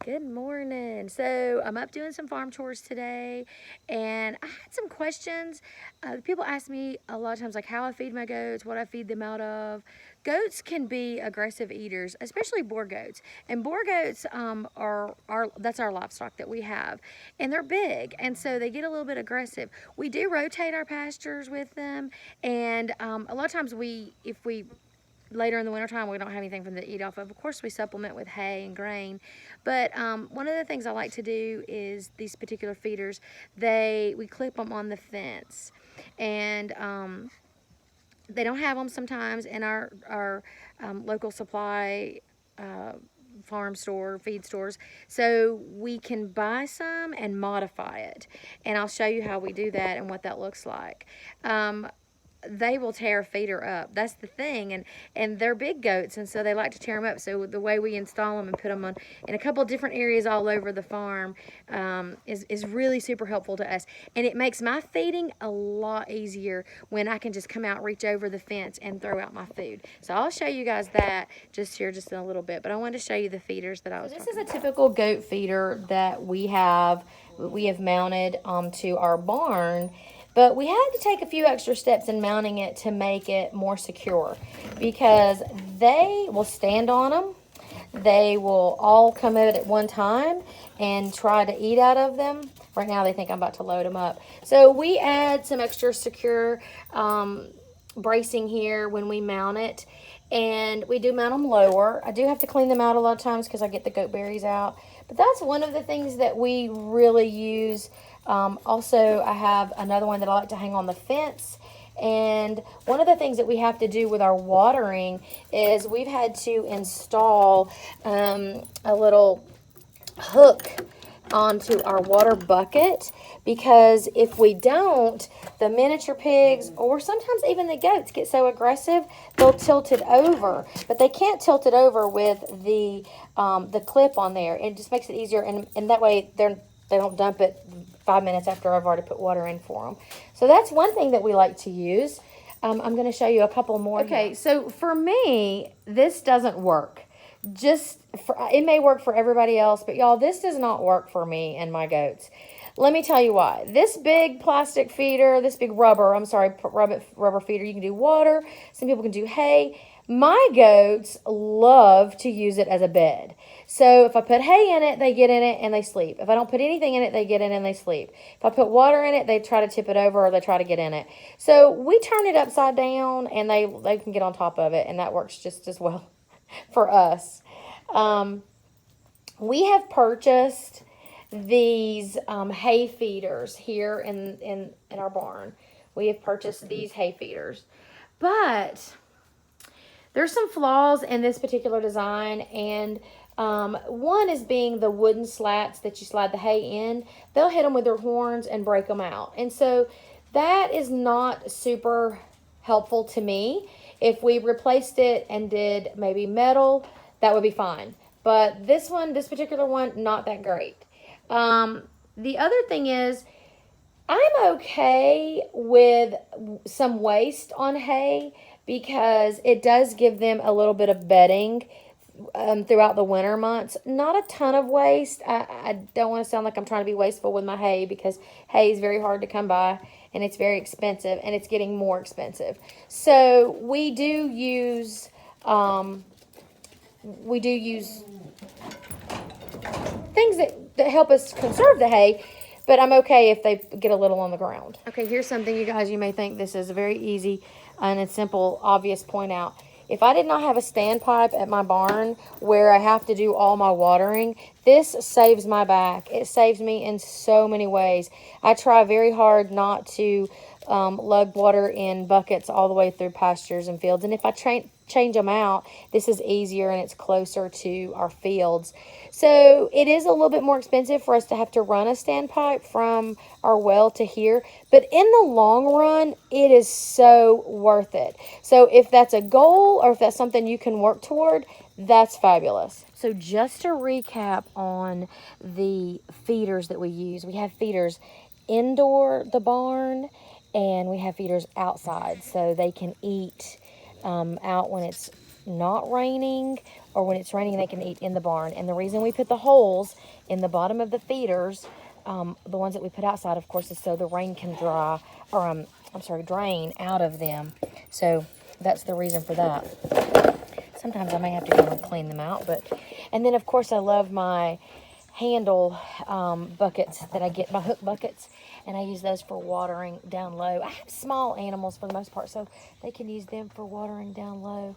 Good morning. So I'm up doing some farm chores today, and I had some questions. People ask me a lot of times, like how I feed my goats, what I feed them out of. Goats can be aggressive eaters, especially boar goats. And boar goats are that's our livestock that we have, and they're big, and so they get a little bit aggressive. We do rotate our pastures with them, and a lot of times if we later in the wintertime we don't have anything for them to eat off of. Of course, we supplement with hay and grain. But one of the things I like to do is these particular feeders, we clip them on the fence. And they don't have them sometimes in our local supply farm store, feed stores. So we can buy some and modify it. And I'll show you how we do that and what that looks like. They will tear a feeder up. That's the thing, and they're big goats, and so they like to tear them up. So the way we install them and put them on in a couple of different areas all over the farm is really super helpful to us, and it makes my feeding a lot easier when I can just come out, reach over the fence, and throw out my food. So I'll show you guys that just in a little bit, but I wanted to show you the feeders that I was. So this is a typical goat feeder that we have mounted to our barn. But we had to take a few extra steps in mounting it to make it more secure because they will stand on them. They will all come out at one time and try to eat out of them. Right now they think I'm about to load them up. So we add some extra secure bracing here when we mount it. And we do mount them lower. I do have to clean them out a lot of times because I get the goat berries out. But that's one of the things that we really use. Also, I have another one that I like to hang on the fence. And one of the things that we have to do with our watering is we've had to install a little hook onto our water bucket, because if we don't, the miniature pigs or sometimes even the goats get so aggressive they'll tilt it over, but they can't tilt it over with the clip on there. It just makes it easier, and that way they don't dump it 5 minutes after I've already put water in for them. So that's one thing that we like to use. I'm going to show you a couple more. Okay, so for me, this doesn't work. It may work for everybody else, but y'all, this does not work for me and my goats. Let me tell you why. This big plastic feeder, this big rubber feeder, you can do water. Some people can do hay. My goats love to use it as a bed. So if I put hay in it, they get in it and they sleep. If I don't put anything in it, they get in and they sleep. If I put water in it, they try to tip it over or they try to get in it. So we turn it upside down and they can get on top of it, and that works just as well for us. We have purchased these hay feeders here in our barn. We have purchased these hay feeders, but there's some flaws in this particular design, and one is being the wooden slats that you slide the hay in. They'll hit them with their horns and break them out, and so that is not super helpful to me. If we replaced it and did maybe metal, that would be fine. But this particular one, not that great. The other thing is, I'm okay with some waste on hay because it does give them a little bit of bedding throughout the winter months. Not a ton of waste. I don't want to sound like I'm trying to be wasteful with my hay, because hay is very hard to come by and it's very expensive, and it's getting more expensive. So we do use things that help us conserve the hay, but I'm okay if they get a little on the ground. Okay, here's something, you guys, you may think this is a very easy and a simple, obvious point out. If I did not have a standpipe at my barn where I have to do all my watering, this saves my back. It saves me in so many ways. I try very hard not to lug water in buckets all the way through pastures and fields. And if I change them out, this is easier and it's closer to our fields. So it is a little bit more expensive for us to have to run a standpipe from our well to here, but in the long run, it is so worth it. So if that's a goal or if that's something you can work toward, that's fabulous. So just to recap on the feeders that we use, we have feeders indoor the barn, and we have feeders outside so they can eat out when it's not raining or when it's raining, they can eat in the barn. And the reason we put the holes in the bottom of the feeders, the ones that we put outside, of course, is so the rain can dry, or drain out of them. So that's the reason for that. Sometimes I may have to go and clean them out, and then of course I love my handle buckets that I get, my hook buckets, and I use those for watering down low. I have small animals for the most part, so they can use them for watering down low.